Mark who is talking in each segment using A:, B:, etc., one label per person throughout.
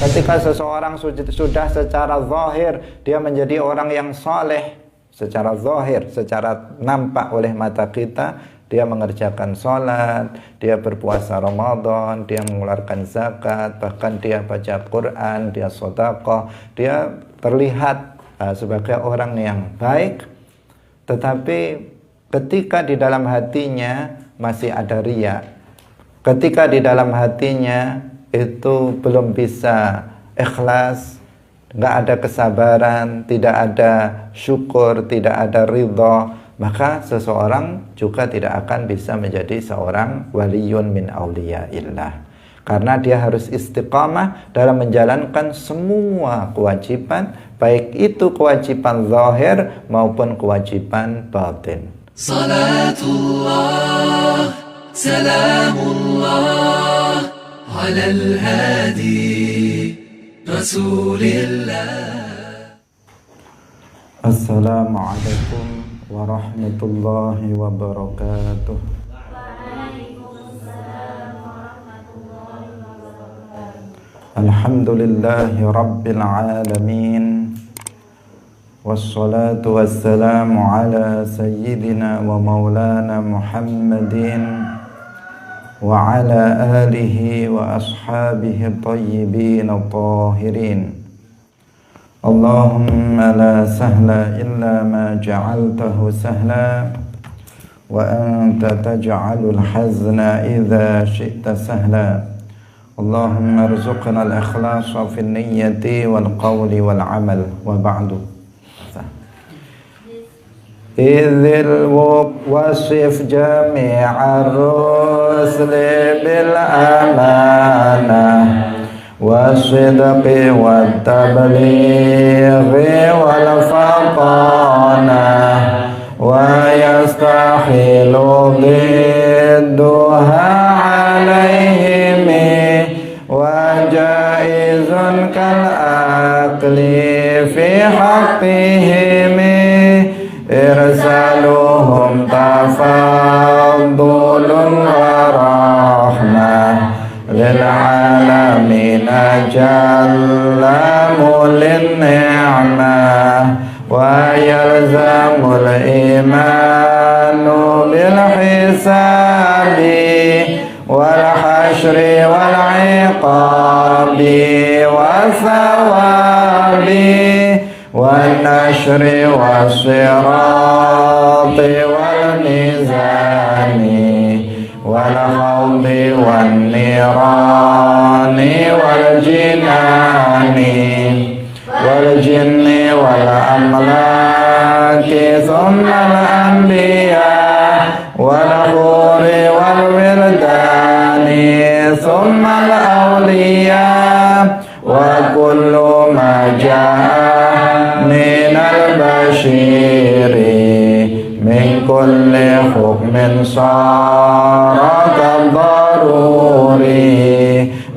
A: Ketika seseorang sudah secara zahir dia menjadi orang yang saleh, secara zahir, secara nampak oleh mata kita, dia mengerjakan sholat, dia berpuasa Ramadan, dia mengeluarkan zakat, bahkan dia baca Quran, dia sedekah, dia terlihat sebagai orang yang baik. Tetapi ketika di dalam hatinya masih ada riya, ketika di dalam hatinya itu belum bisa ikhlas, nggak ada kesabaran, tidak ada syukur, tidak ada ridha, maka seseorang juga tidak akan bisa menjadi seorang waliyun min auliyaillah. Karena dia harus istiqamah dalam menjalankan semua kewajiban, baik itu kewajiban zahir maupun kewajiban batin.
B: Salatullah, salamullah, alal hadi, Rasulillah.
A: Assalamualaikum warahmatullahi wabarakatuh. Alhamdulillahi rabbil alamin, wassalatu wassalamu ala sayyidina wa maulana Muhammadin wa ala alihi wa ashabihi tayyibin tahirin. Allahumma la sahla illa ma ja'altahu sahla wa anta taj'alul hazna idza syi'ta sahla. Allahumma arzuqna al-ikhlasa fil niyyati wal qawli wal amal wa ba'du. Idzil wasif jami'ar rusli bil amanah wasidqi wat tablighi wal fatanah wa yastahilu bidduha alaihim wa jaizun kal aqli fi haqqihim irsaluhum tafaddulun wa rahmah lil alamin jalla mulin ni'mah wa yalzamul imanu bil hisabi wal hasyri wal iqabi wasawabi wan nashri wassirati wal mizani wal khawdi wan nirani wal jinani wal jinni wal amlaki thumma al anbiya wal huri wal wildani thumma al awliya wa kullu ma jaa min al bashiri min kulli hukmin sara kadaruri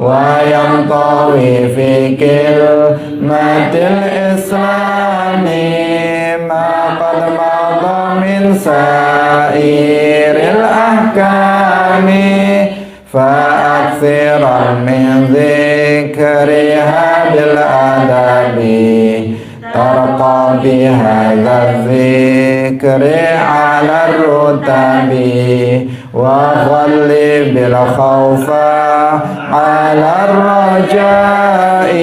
A: wa yantawi fi kilmatil islami ma qad madha min sairil ahkami fa'akthiran min dhikriha bil adabi tarqa bihadha dhikri ala rutabi wa khalli bil khawfa ala rajai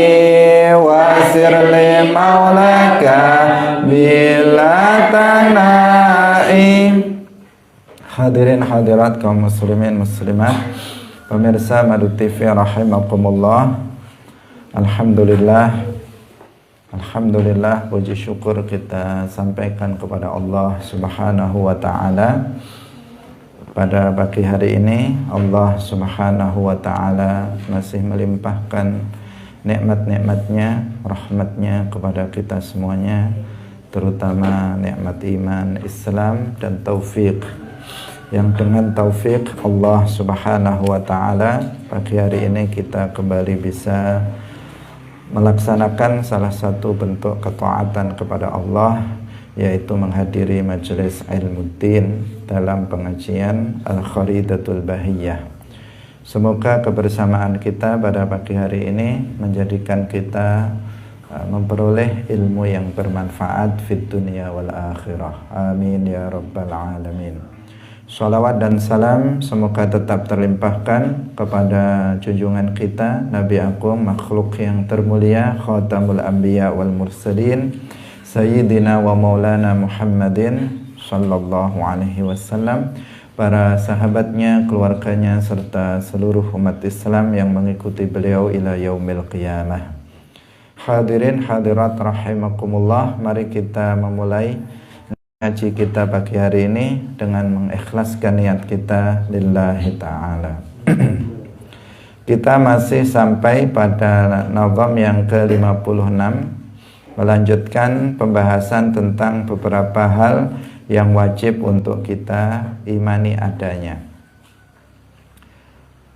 A: wasir li maulaka bila tanai. Hadirin hadirat kaum muslimin muslimat, pemirsa Madu TV rahimakumullah. Alhamdulillah, puji syukur kita sampaikan kepada Allah Subhanahu wa ta'ala. Pada pagi hari ini Allah Subhanahu wa ta'ala masih melimpahkan nikmat-nikmatnya, rahmatnya kepada kita semuanya, terutama nikmat iman, Islam dan taufik. Yang dengan taufik Allah Subhanahu wa ta'ala, pagi hari ini kita kembali bisa melaksanakan salah satu bentuk ketaatan kepada Allah, yaitu menghadiri majelis ilmuddin dalam pengajian Al-Kharidatul Bahiyah. Semoga kebersamaan kita pada pagi hari ini menjadikan kita memperoleh ilmu yang bermanfaat fid dunya wal akhirah. Amin ya rabbal alamin. Salawat dan salam semoga tetap terlimpahkan kepada junjungan kita Nabi Agung, makhluk yang termulia, khatamul anbiya wal mursalin, Sayyidina wa maulana Muhammadin sallallahu alaihi wasallam, para sahabatnya, keluarganya, serta seluruh umat Islam yang mengikuti beliau ila yaumil qiyamah. Hadirin hadirat rahimakumullah, mari kita memulai ngaji kita pagi hari ini dengan mengikhlaskan niat kita lillahi ta'ala. Kita masih sampai pada nazam yang ke-56, melanjutkan pembahasan tentang beberapa hal yang wajib untuk kita imani adanya.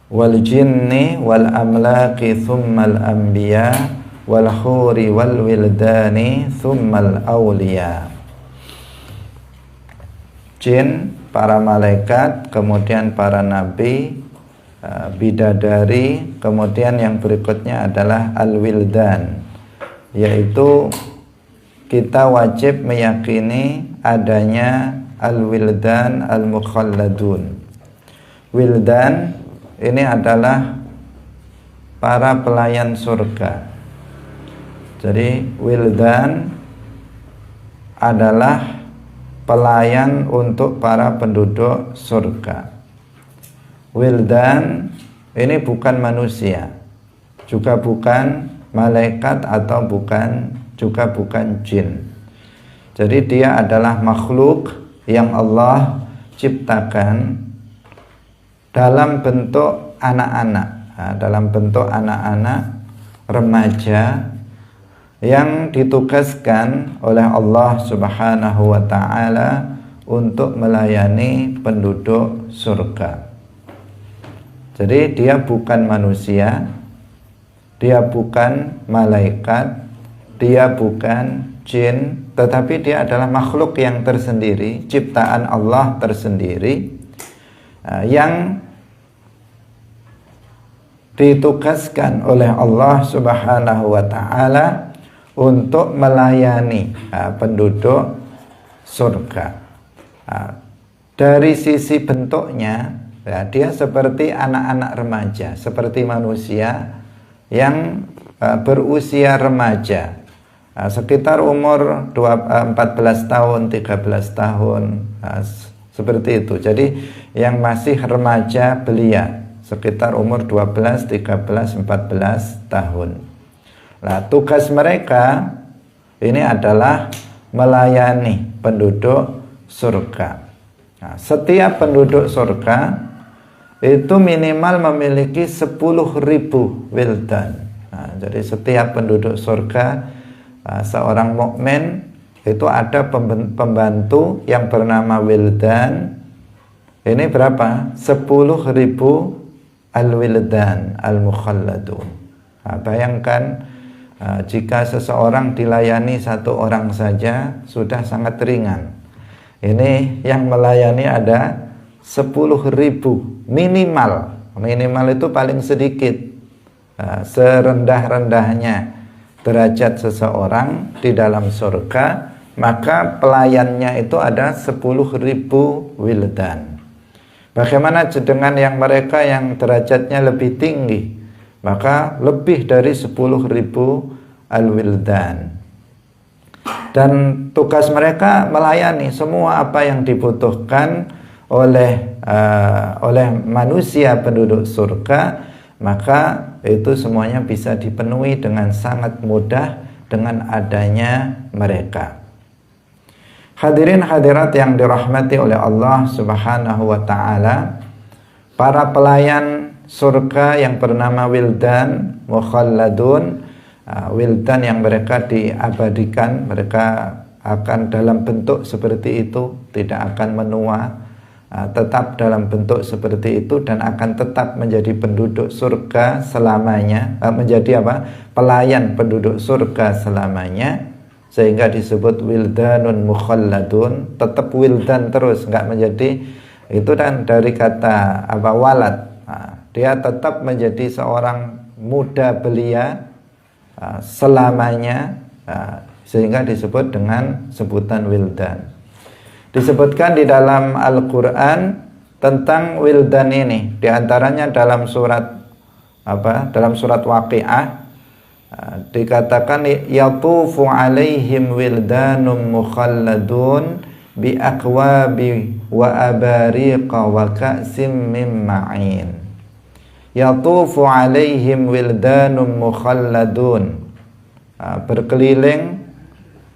A: Wal jinni wal amlaki thummal anbiya wal huri wal wildani thummal awliya. Jin, para malaikat, kemudian para nabi, bidadari, kemudian yang berikutnya adalah al-wildan, yaitu kita wajib meyakini adanya al-wildan al-mukhalladun. Wildan ini adalah para pelayan surga. Jadi wildan adalah pelayan untuk para penduduk surga. Wildan ini bukan manusia, juga bukan malaikat atau juga bukan jin. Jadi dia adalah makhluk yang Allah ciptakan dalam bentuk anak-anak, dalam bentuk anak-anak remaja yang ditugaskan oleh Allah Subhanahu wa ta'ala untuk melayani penduduk surga. Jadi dia bukan manusia, dia bukan malaikat, dia bukan jin, tetapi dia adalah makhluk yang tersendiri, ciptaan Allah tersendiri, yang ditugaskan oleh Allah Subhanahu wa ta'ala untuk melayani penduduk surga. Dari sisi bentuknya, dia seperti anak-anak remaja, seperti manusia yang berusia remaja, sekitar umur 14 tahun, 13 tahun, seperti itu. Jadi yang masih remaja belia, sekitar umur 12, 13, 14 tahun. Nah, tugas mereka ini adalah melayani penduduk surga. Nah, setiap penduduk surga itu minimal memiliki 10.000 wildan. Nah, jadi setiap penduduk surga, seorang mukmin itu ada pembantu yang bernama wildan. Ini berapa? 10.000 al-wildan al-mukhalladun. Nah, bayangkan jika seseorang dilayani satu orang saja sudah sangat ringan. Ini yang melayani ada 10.000 minimal. Minimal itu paling sedikit. Serendah-rendahnya derajat seseorang di dalam surga, maka pelayannya itu ada 10.000 wildan. Bagaimana dengan yang mereka yang derajatnya lebih tinggi? Maka lebih dari 10.000 al-wildan. Dan tugas mereka melayani semua apa yang dibutuhkan oleh manusia penduduk surga, maka itu semuanya bisa dipenuhi dengan sangat mudah dengan adanya mereka. Hadirin hadirat yang dirahmati oleh Allah Subhanahu wa ta'ala, para pelayan surga yang bernama wildan mukhalladun, wildan yang mereka diabadikan, mereka akan dalam bentuk seperti itu, tidak akan menua, tetap dalam bentuk seperti itu dan akan tetap menjadi penduduk surga selamanya, menjadi pelayan penduduk surga selamanya, sehingga disebut wildanun mukhalladun, tetap wildan terus, enggak menjadi, itu dan dari kata walad. dia tetap menjadi seorang muda belia selamanya, sehingga disebut dengan sebutan wildan. Disebutkan di dalam Al-Quran tentang wildan ini, diantaranya dalam surat dalam surat Waqi'ah dikatakan yatufu alaihim wildanum mukhalladun bi akwabi wa abariqa wa ka'sim min ma'in. Yatufu alaihim wildanum mukhalladun, berkeliling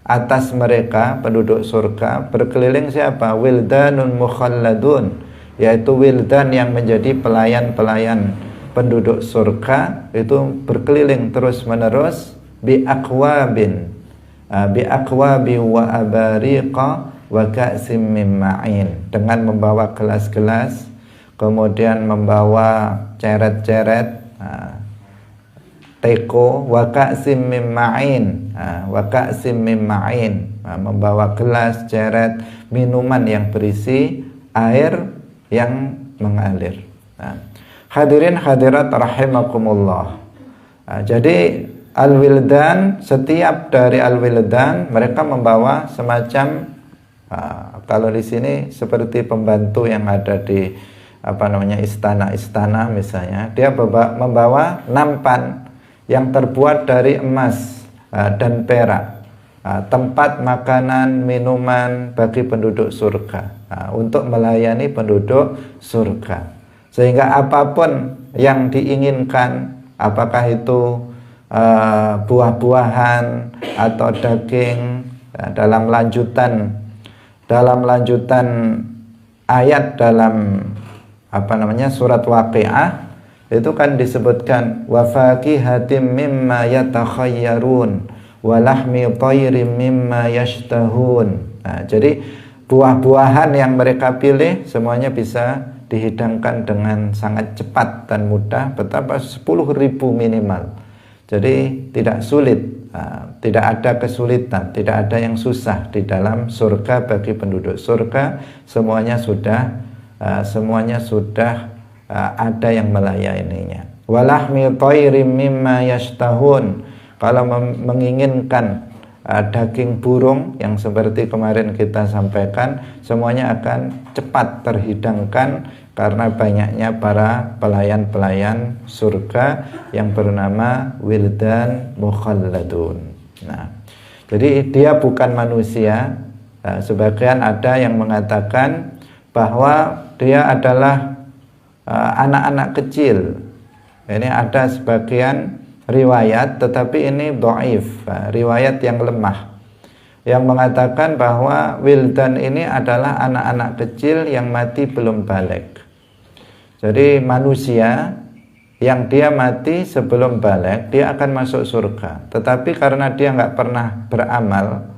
A: atas mereka penduduk surga. Berkeliling siapa? Wildanun mukhalladun, yaitu wildan yang menjadi pelayan-pelayan penduduk surga, itu berkeliling terus menerus bi akwabin, bi akwabi wa abariqa wa ka'sim min ma'in, dengan membawa gelas-gelas, kemudian membawa ceret-ceret, teko, wa ka'sim min ma'in, wa ka'sim min ma'in, membawa gelas, ceret, minuman yang berisi air yang mengalir. Hadirin hadirat rahimakumullah. Jadi al-wildan, setiap dari al-wildan mereka membawa semacam kalau di sini seperti pembantu yang ada di istana-istana misalnya, dia membawa nampan yang terbuat dari emas dan perak, tempat makanan, minuman bagi penduduk surga, untuk melayani penduduk surga. Sehingga apapun yang diinginkan, apakah itu buah-buahan atau daging, dalam lanjutan ayat dalam surat Waqi'ah itu kan disebutkan wa faqihatim mimma yatakhayyarun wa lahmi thayrim mimma yashtahun. Jadi buah-buahan yang mereka pilih semuanya bisa dihidangkan dengan sangat cepat dan mudah, betapa 10.000 minimal. Jadi tidak sulit, tidak ada kesulitan, tidak ada yang susah di dalam surga bagi penduduk surga. Semuanya sudah ada yang melayaninya. Walahmi thayrim mimma yashtahun, kalau menginginkan daging burung yang seperti kemarin kita sampaikan, semuanya akan cepat terhidangkan karena banyaknya para pelayan-pelayan surga yang bernama wildan mukhalladun. Jadi dia bukan manusia. Sebagian ada yang mengatakan bahwa dia adalah anak-anak kecil. Ini ada sebagian riwayat, tetapi ini dhaif, riwayat yang lemah, yang mengatakan bahwa wildan ini adalah anak-anak kecil yang mati belum balik. Jadi manusia yang dia mati sebelum balik, dia akan masuk surga. Tetapi karena dia nggak pernah beramal,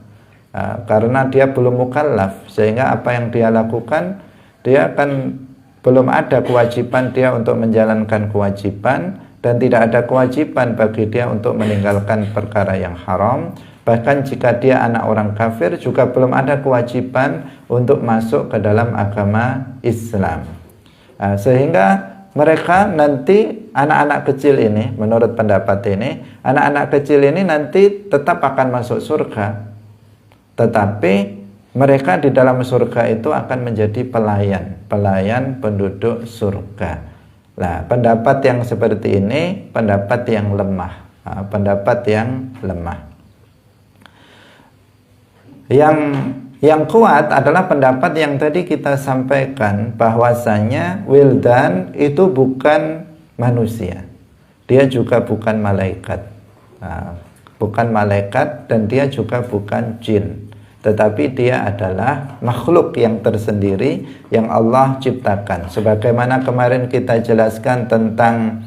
A: karena dia belum mukallaf, sehingga apa yang dia lakukan, dia akan belum ada kewajiban dia untuk menjalankan kewajiban, dan tidak ada kewajiban bagi dia untuk meninggalkan perkara yang haram. Bahkan jika dia anak orang kafir juga belum ada kewajiban untuk masuk ke dalam agama Islam. Sehingga mereka nanti, anak-anak kecil ini, menurut pendapat ini, anak-anak kecil ini nanti tetap akan masuk surga, tetapi mereka di dalam surga itu akan menjadi pelayan penduduk surga. Nah, pendapat yang seperti ini pendapat yang lemah, Yang kuat adalah pendapat yang tadi kita sampaikan, bahwasanya wildan itu bukan manusia, dia juga bukan malaikat, dan dia juga bukan jin, tetapi dia adalah makhluk yang tersendiri yang Allah ciptakan. Sebagaimana kemarin kita jelaskan tentang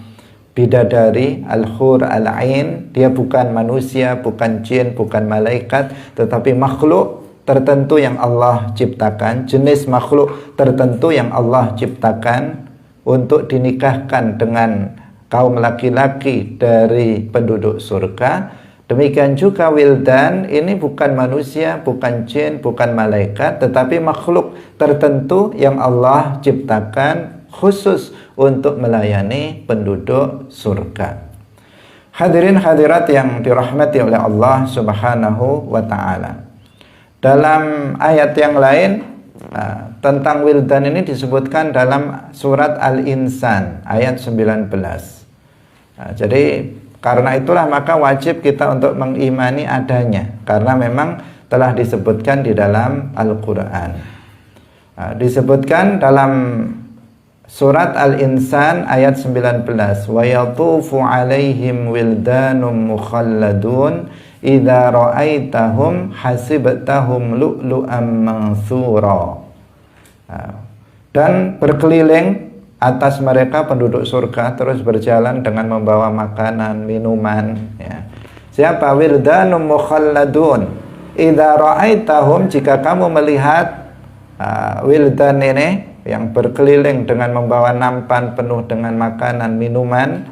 A: bidadari al-hur al-ain, dia bukan manusia, bukan jin, bukan malaikat, tetapi makhluk tertentu yang Allah ciptakan, jenis makhluk tertentu yang Allah ciptakan untuk dinikahkan dengan kaum laki-laki dari penduduk surga. Demikian juga wildan ini bukan manusia, bukan jin, bukan malaikat, tetapi makhluk tertentu yang Allah ciptakan khusus untuk melayani penduduk surga. Hadirin hadirat yang dirahmati oleh Allah Subhanahu wa taala. Dalam ayat yang lain tentang wildan ini disebutkan dalam surat Al-Insan ayat 19. Jadi karena itulah maka wajib kita untuk mengimani adanya, karena memang telah disebutkan di dalam Al-Quran. Disebutkan dalam surat Al-Insan ayat 19, wa yatufu alaihim wildanum mukhalladun idza ra'aitahum hasibtahum lu'lu'an mansura. Dan berkeliling atas mereka penduduk surga, terus berjalan dengan membawa makanan, minuman, ya. Siapa? Wildanum mukhalladun idza ra'aitahum, jika kamu melihat wildan ini yang berkeliling dengan membawa nampan penuh dengan makanan, minuman,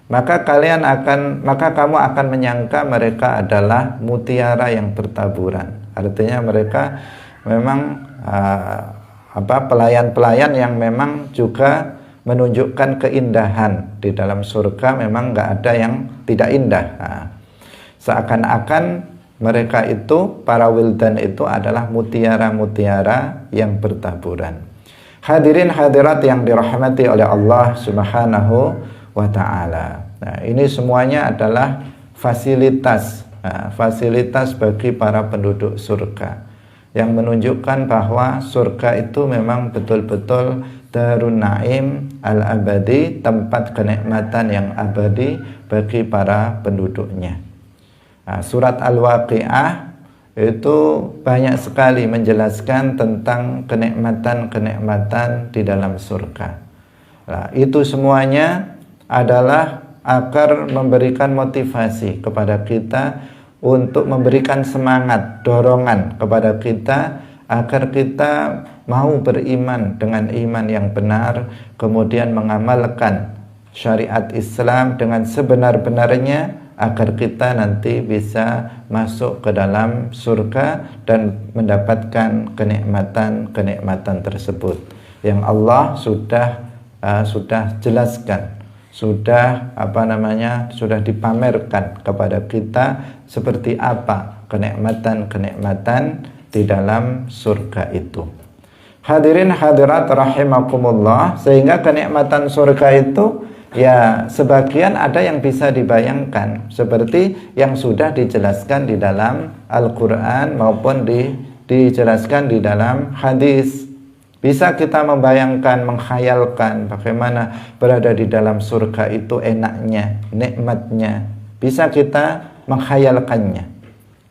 A: maka kamu akan menyangka mereka adalah mutiara yang bertaburan. Artinya mereka memang pelayan-pelayan yang memang juga menunjukkan keindahan. Di dalam surga memang nggak ada yang tidak indah. Seakan-akan mereka itu, para wildan itu adalah mutiara-mutiara yang bertaburan. Hadirin hadirat yang dirahmati oleh Allah Subhanahu wa ta'ala. Nah, ini semuanya adalah fasilitas bagi para penduduk surga, yang menunjukkan bahwa surga itu memang betul-betul darun naim al-abadi, tempat kenikmatan yang abadi bagi para penduduknya. Surat Al-Waqi'ah itu banyak sekali menjelaskan tentang kenikmatan-kenikmatan di dalam surga. Itu semuanya adalah agar memberikan motivasi kepada kita, untuk memberikan semangat, dorongan kepada kita agar kita mau beriman dengan iman yang benar, kemudian mengamalkan syariat Islam dengan sebenar-benarnya, agar kita nanti bisa masuk ke dalam surga dan mendapatkan kenikmatan-kenikmatan tersebut yang Allah sudah jelaskan, sudah dipamerkan kepada kita seperti apa kenikmatan-kenikmatan di dalam surga itu. Hadirin hadirat rahimakumullah, sehingga kenikmatan surga itu ya sebagian ada yang bisa dibayangkan, seperti yang sudah dijelaskan di dalam Al-Quran maupun dijelaskan di dalam hadis. Bisa kita membayangkan, menghayalkan bagaimana berada di dalam surga itu enaknya, nikmatnya. Bisa kita menghayalkannya,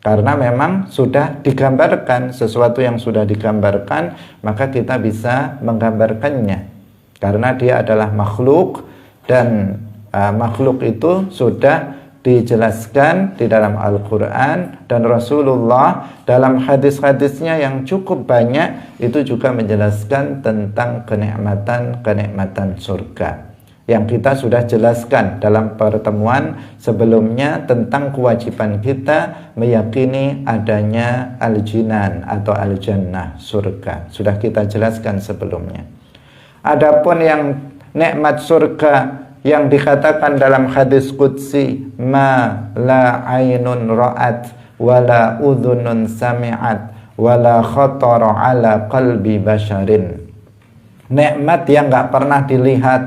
A: karena memang sudah digambarkan. Sesuatu yang sudah digambarkan, maka kita bisa menggambarkannya, karena dia adalah makhluk. Dan makhluk itu sudah dijelaskan di dalam Al-Quran, dan Rasulullah dalam hadis-hadisnya yang cukup banyak itu juga menjelaskan tentang kenikmatan-kenikmatan surga, yang kita sudah jelaskan dalam pertemuan sebelumnya tentang kewajiban kita meyakini adanya al-jinan atau al-jannah, surga. Sudah kita jelaskan sebelumnya. Adapun yang nikmat surga yang dikatakan dalam hadis qudsi, ma la ainun ra'at wala udhunun sami'at wala khatara ala qalbi basharin. Nikmat yang enggak pernah dilihat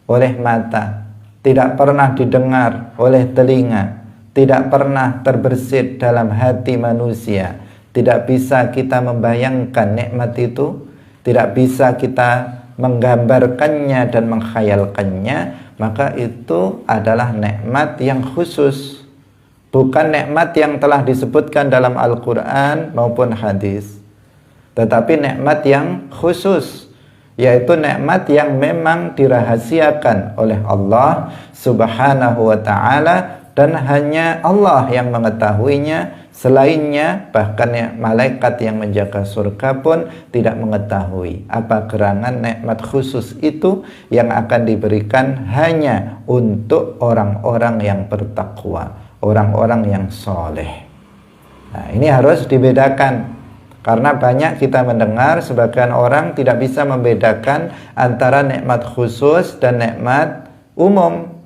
A: oleh mata, tidak pernah didengar oleh telinga, tidak pernah terbersit dalam hati manusia. Tidak bisa kita membayangkan nikmat itu, tidak bisa kita menggambarkannya dan menghayalkannya, maka itu adalah nikmat yang khusus, bukan nikmat yang telah disebutkan dalam Al-Quran maupun hadis, tetapi nikmat yang khusus, yaitu nikmat yang memang dirahasiakan oleh Allah Subhanahu wa ta'ala, dan hanya Allah yang mengetahuinya. Selainnya, bahkan malaikat yang menjaga surga pun tidak mengetahui apa gerangan nikmat khusus itu yang akan diberikan hanya untuk orang-orang yang bertakwa, orang-orang yang soleh. Nah, ini harus dibedakan. Karena banyak kita mendengar sebagian orang tidak bisa membedakan antara nikmat khusus dan nikmat umum.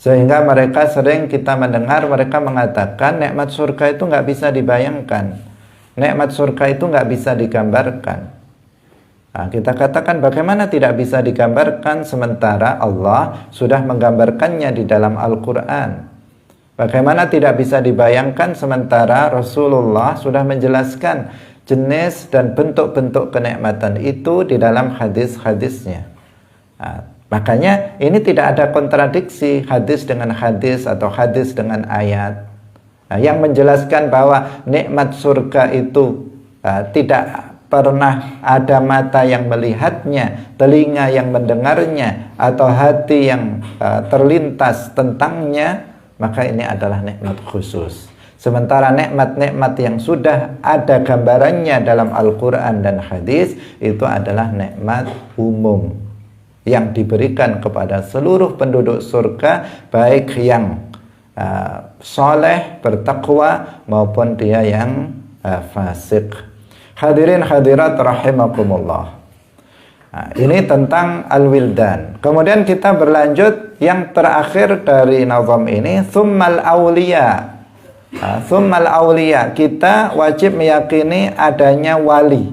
A: Sehingga mereka sering kita mendengar mereka mengatakan nikmat surga itu nggak bisa dibayangkan. Nikmat surga itu nggak bisa digambarkan. Nah, kita katakan bagaimana tidak bisa digambarkan sementara Allah sudah menggambarkannya di dalam Al-Quran. Bagaimana tidak bisa dibayangkan sementara Rasulullah sudah menjelaskan jenis dan bentuk-bentuk kenikmatan itu di dalam hadis-hadisnya. Nah, makanya ini tidak ada kontradiksi hadis dengan hadis atau hadis dengan ayat. Nah, yang menjelaskan bahwa nikmat surga itu tidak pernah ada mata yang melihatnya, telinga yang mendengarnya, atau hati yang terlintas tentangnya, maka ini adalah nikmat khusus. Sementara nikmat-nikmat yang sudah ada gambarannya dalam Al-Quran dan hadis itu adalah nikmat umum yang diberikan kepada seluruh penduduk surga, baik yang soleh, bertakwa maupun dia yang fasik. Hadirin hadirat rahimakumullah. Nah, ini tentang al-wildan. Kemudian kita berlanjut yang terakhir dari nazam ini, tsummal awliya. Tsummal awliya, kita wajib meyakini adanya wali.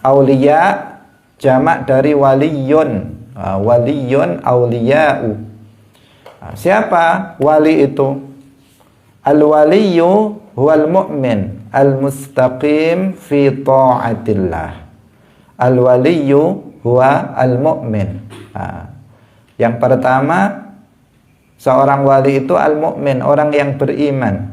A: Awliya jamak dari waliyun. Waliyun awliya'u. Siapa wali itu? Al-waliyu huwal mu'min al-mustaqim fi ta'atillah. Al-waliyu huwa al-mu'min. Yang pertama, seorang wali itu al-mu'min, orang yang beriman.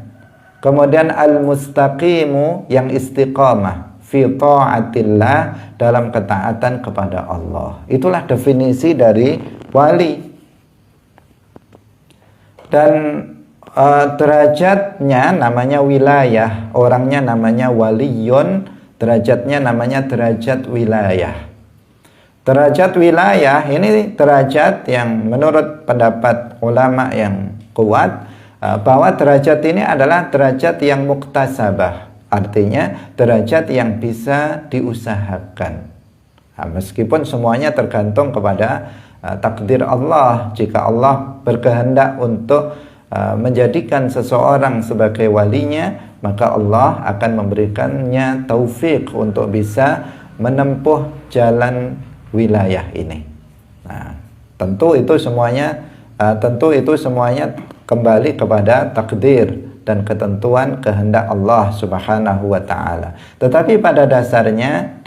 A: Kemudian al-mustaqimu, yang istiqamah fi ta'atillah, dalam ketaatan kepada Allah. Itulah definisi dari wali. Dan derajatnya namanya wilayah, orangnya namanya waliyun, derajatnya namanya derajat wilayah. Derajat wilayah ini derajat yang menurut pendapat ulama yang kuat, bahwa derajat ini adalah derajat yang muktasabah, artinya derajat yang bisa diusahakan. Nah, meskipun semuanya tergantung kepada takdir Allah. Jika Allah berkehendak untuk menjadikan seseorang sebagai walinya, maka Allah akan memberikannya taufik untuk bisa menempuh jalan wilayah ini. Nah, tentu itu semuanya kembali kepada takdir dan ketentuan kehendak Allah Subhanahu wa taala. Tetapi pada dasarnya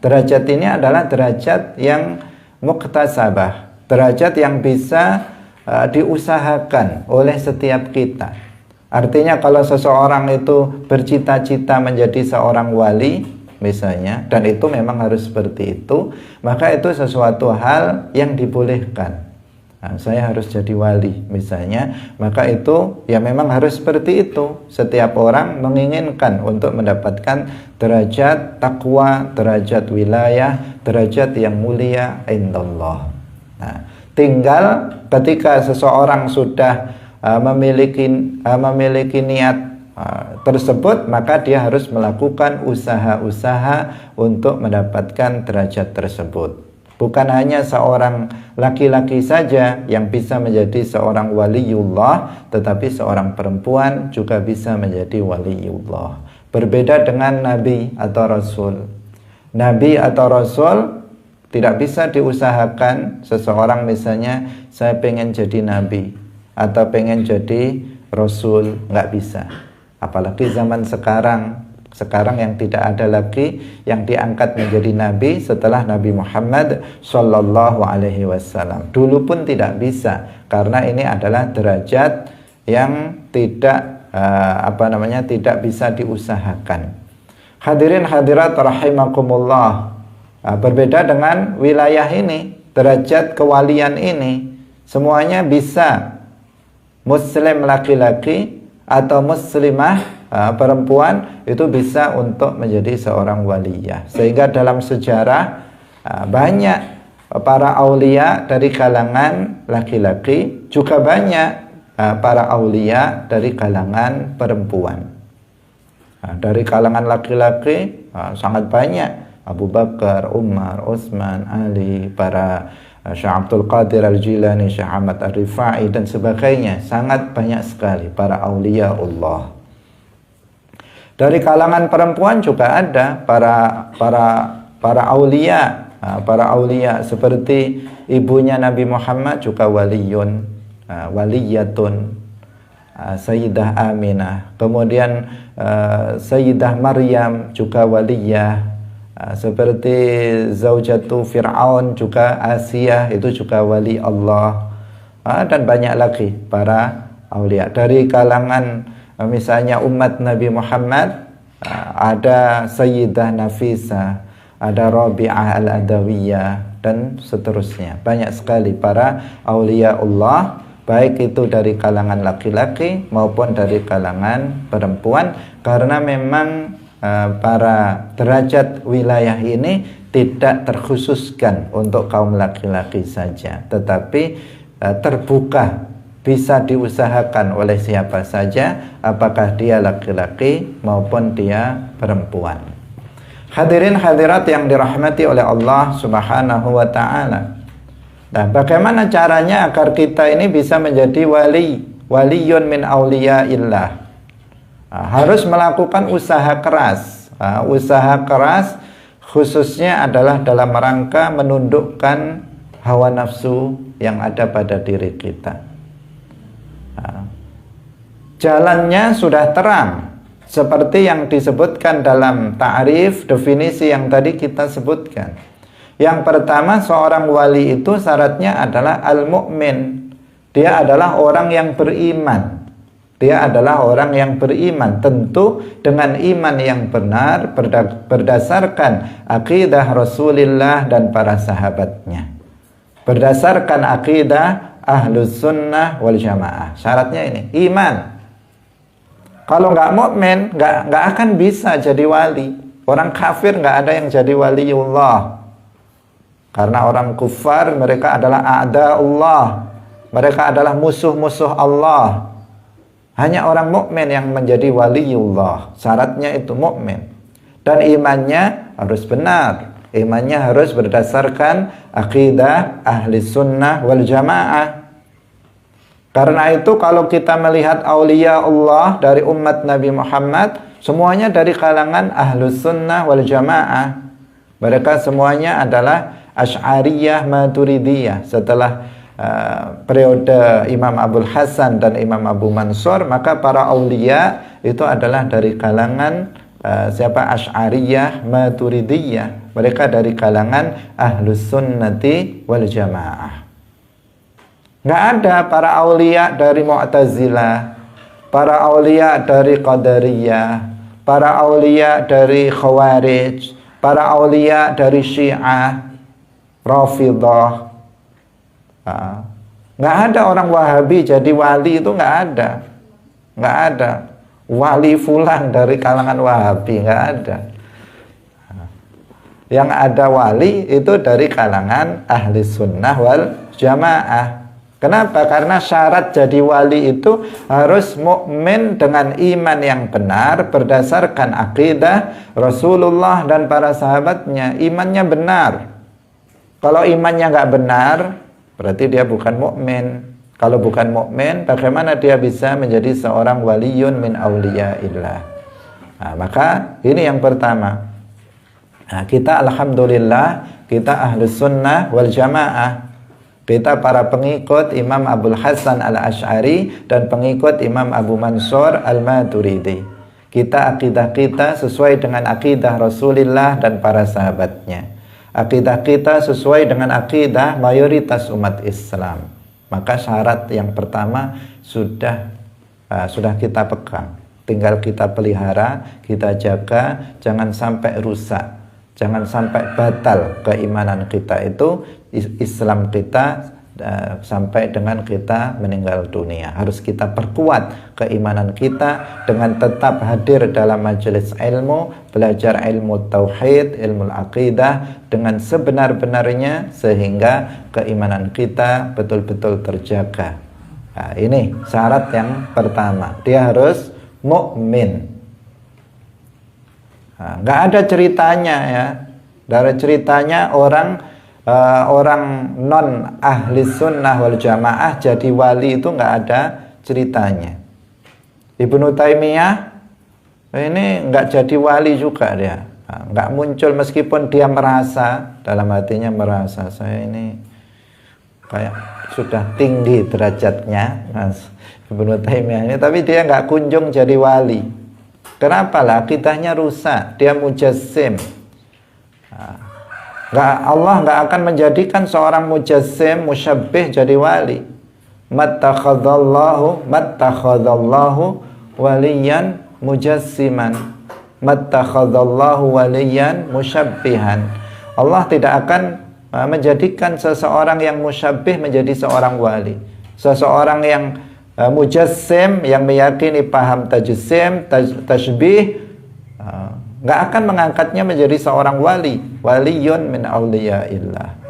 A: derajat ini adalah derajat yang muktasabah, derajat yang bisa diusahakan oleh setiap kita. Artinya kalau seseorang itu bercita-cita menjadi seorang wali misalnya, dan itu memang harus seperti itu, maka itu sesuatu hal yang dibolehkan. Nah, saya harus jadi wali misalnya, maka itu ya memang harus seperti itu. Setiap orang menginginkan untuk mendapatkan derajat takwa, derajat wilayah, derajat yang mulia indallah. Nah, tinggal ketika seseorang sudah memiliki niat tersebut, maka dia harus melakukan usaha-usaha untuk mendapatkan derajat tersebut. Bukan hanya seorang laki-laki saja yang bisa menjadi seorang waliullah, tetapi seorang perempuan juga bisa menjadi waliullah. Berbeda dengan nabi atau rasul. Nabi atau rasul tidak bisa diusahakan. Seseorang misalnya, saya pengen jadi nabi atau pengen jadi rasul, nggak bisa. Apalagi zaman sekarang yang tidak ada lagi yang diangkat menjadi nabi setelah Nabi Muhammad Sallallahu Alaihi Wasallam. Dulu pun tidak bisa, karena ini adalah derajat yang tidak tidak bisa diusahakan. Hadirin hadirat rahimakumullah. Berbeda dengan wilayah ini, derajat kewalian ini, semuanya bisa. Muslim laki-laki atau muslimah perempuan itu bisa untuk menjadi seorang waliyah. Sehingga dalam sejarah banyak para aulia dari kalangan laki-laki, juga banyak para aulia dari kalangan perempuan. Nah, dari kalangan laki-laki sangat banyak, Abu Bakar, Umar, Utsman, Ali, para Syekh Abdul Qadir Al-Jilani, Syekh Ahmad Ar-Rifai dan sebagainya. Sangat banyak sekali para aulia Allah. Dari kalangan perempuan juga ada para aulia, para aulia seperti ibunya Nabi Muhammad juga waliyun, waliyatun, Sayyidah Aminah. Kemudian Sayyidah Maryam juga waliyah. Seperti Zaujatu Fir'aun juga Asiyah, itu juga wali Allah. Dan banyak lagi para aulia. Dari kalangan misalnya umat Nabi Muhammad, ada Sayyidah Nafisah, ada Rabi'ah Al-Adawiyah, dan seterusnya. Banyak sekali para aulia Allah, baik itu dari kalangan laki-laki maupun dari kalangan perempuan, karena memang para derajat wilayah ini tidak terkhususkan untuk kaum laki-laki saja, tetapi terbuka, bisa diusahakan oleh siapa saja, apakah dia laki-laki maupun dia perempuan. Hadirin hadirat yang dirahmati oleh Allah Subhanahu wa ta'ala. Nah, bagaimana caranya agar kita ini bisa menjadi waliyun min auliyaillah? Nah, harus melakukan usaha keras. Usaha keras khususnya adalah dalam rangka menundukkan hawa nafsu yang ada pada diri kita. Jalannya sudah terang, seperti yang disebutkan dalam ta'rif, definisi yang tadi kita sebutkan. Yang pertama, seorang wali itu syaratnya adalah al-mu'min. Dia adalah orang yang beriman. Dia adalah orang yang beriman, tentu dengan iman yang benar berdasarkan akidah Rasulullah dan para sahabatnya. Berdasarkan akidah Ahlus Sunnah wal Jamaah. Syaratnya ini, iman. Kalau nggak mukmin, nggak akan bisa jadi wali. Orang kafir nggak ada yang jadi waliullah. Karena orang kufar mereka adalah a'da'ullah. Mereka adalah musuh-musuh Allah. Hanya orang mukmin yang menjadi waliullah. Syaratnya itu mukmin. Dan imannya harus benar. Imannya harus berdasarkan akidah ahli sunnah wal jamaah. Karena itu kalau kita melihat aulia Allah dari umat Nabi Muhammad, semuanya dari kalangan ahlus sunnah wal jamaah. Mereka semuanya adalah Asy'ariyah Maturidiyah. Setelah periode Imam Abul Hasan dan Imam Abu Mansur, maka para aulia itu adalah dari kalangan Asy'ariyah Maturidiyah. Mereka dari kalangan ahlus sunnati wal jamaah. Nggak ada para aulia dari Mu'tazilah, para aulia dari Qadariyah, para aulia dari Khawarij, para aulia dari Syiah, Rafidah. Nggak ada orang Wahabi jadi wali, itu nggak ada. Nggak ada wali fulan dari kalangan Wahabi, nggak ada. Yang ada wali itu dari kalangan ahli sunnah wal jamaah. Kenapa? Karena syarat jadi wali itu harus mukmin dengan iman yang benar berdasarkan akidah Rasulullah dan para sahabatnya. Imannya benar. Kalau imannya nggak benar, berarti dia bukan mukmin. Kalau bukan mukmin, bagaimana dia bisa menjadi seorang waliyun min auliyaillah? Nah, maka ini yang pertama. Nah, kita alhamdulillah, kita ahlus sunnah wal jamaah. Kita para pengikut Imam Abul Hasan Al-Asy'ari dan pengikut Imam Abu Mansur Al-Maturidi. Kita akidah kita sesuai dengan akidah Rasulullah dan para sahabatnya. Akidah kita sesuai dengan akidah mayoritas umat Islam. Maka syarat yang pertama sudah kita pegang. Tinggal kita pelihara, kita jaga, jangan sampai rusak. Jangan sampai batal keimanan kita itu, Islam kita sampai dengan kita meninggal dunia. Harus kita perkuat keimanan kita dengan tetap hadir dalam majelis ilmu, belajar ilmu tauhid, ilmu aqidah dengan sebenar-benarnya sehingga keimanan kita betul-betul terjaga. Nah, ini syarat yang pertama. Dia harus mukmin. Nggak ada ceritanya ya. Dari ceritanya orang non ahli sunnah wal jamaah jadi wali itu nggak ada ceritanya. Ibnu Taimiyah ini nggak jadi wali juga dia. Nggak muncul meskipun dia merasa, dalam hatinya merasa saya ini kayak sudah tinggi derajatnya, Mas Ibnu Taimiyah ini, tapi dia nggak kunjung jadi wali. Kenapa lah? Akidahnya rusak, dia mujassim. Allah nggak akan menjadikan seorang mujassim, musyabbih jadi wali. Mattakhadallahu waliyan mujassiman, mattakhadallahu waliyan musyabbihan. Allah tidak akan menjadikan seseorang yang musyabbih menjadi seorang wali. Seseorang yang mujassim, yang meyakini paham tajsim, tasybih, nggak akan mengangkatnya menjadi seorang wali. Waliyun min awliyaillah.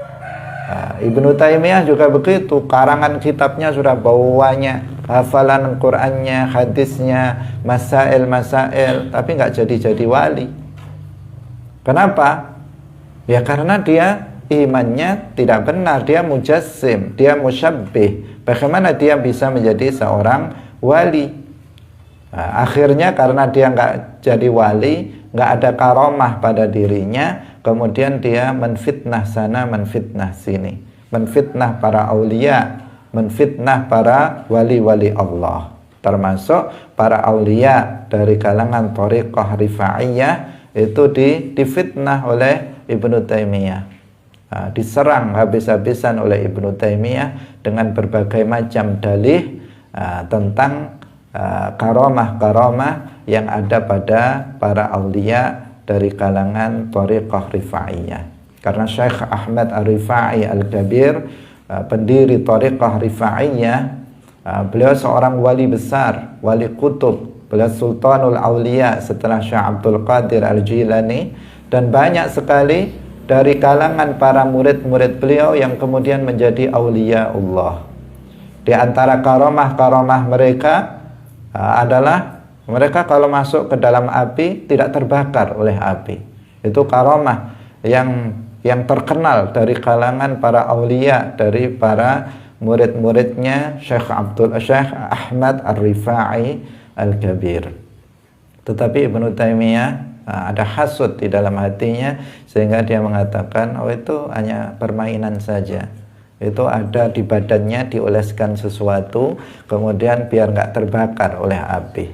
A: Ibnu Taimiyah juga begitu. Karangan kitabnya sudah banyak, hafalan Qur'annya, hadisnya, masail, tapi nggak jadi wali. Kenapa? Ya karena dia imannya tidak benar, dia mujassim, dia musyabbih. Bagaimana dia bisa menjadi seorang wali? Akhirnya karena dia nggak jadi wali, nggak ada karomah pada dirinya, kemudian dia menfitnah sana, menfitnah sini, menfitnah para aulia, menfitnah para wali-wali Allah, termasuk para aulia dari kalangan thariqah Rifa'iyah itu difitnah oleh Ibnu Taimiyah. Diserang habis-habisan oleh Ibnu Taimiyah dengan berbagai macam dalih tentang karomah-karomah yang ada pada para aulia dari kalangan thariqah Rifa'iyah. Karena Syekh Ahmad Ar-Rifa'i Al-Kabir, pendiri thariqah Rifa'iyah, beliau seorang wali besar, wali kutub, beliau Sultanul Aulia setelah Syekh Abdul Qadir Al-Jilani, dan banyak sekali dari kalangan para murid-murid beliau yang kemudian menjadi aulia Allah. Di antara karomah-karomah mereka adalah mereka kalau masuk ke dalam api tidak terbakar oleh api. Itu karomah yang terkenal dari kalangan para aulia, dari para murid-muridnya Syekh Ahmad Ar-Rifa'i Al-Kabir. Tetapi Ibnu Taimiyah ada hasud di dalam hatinya sehingga dia mengatakan, oh itu hanya permainan saja, itu ada di badannya dioleskan sesuatu kemudian biar nggak terbakar oleh api.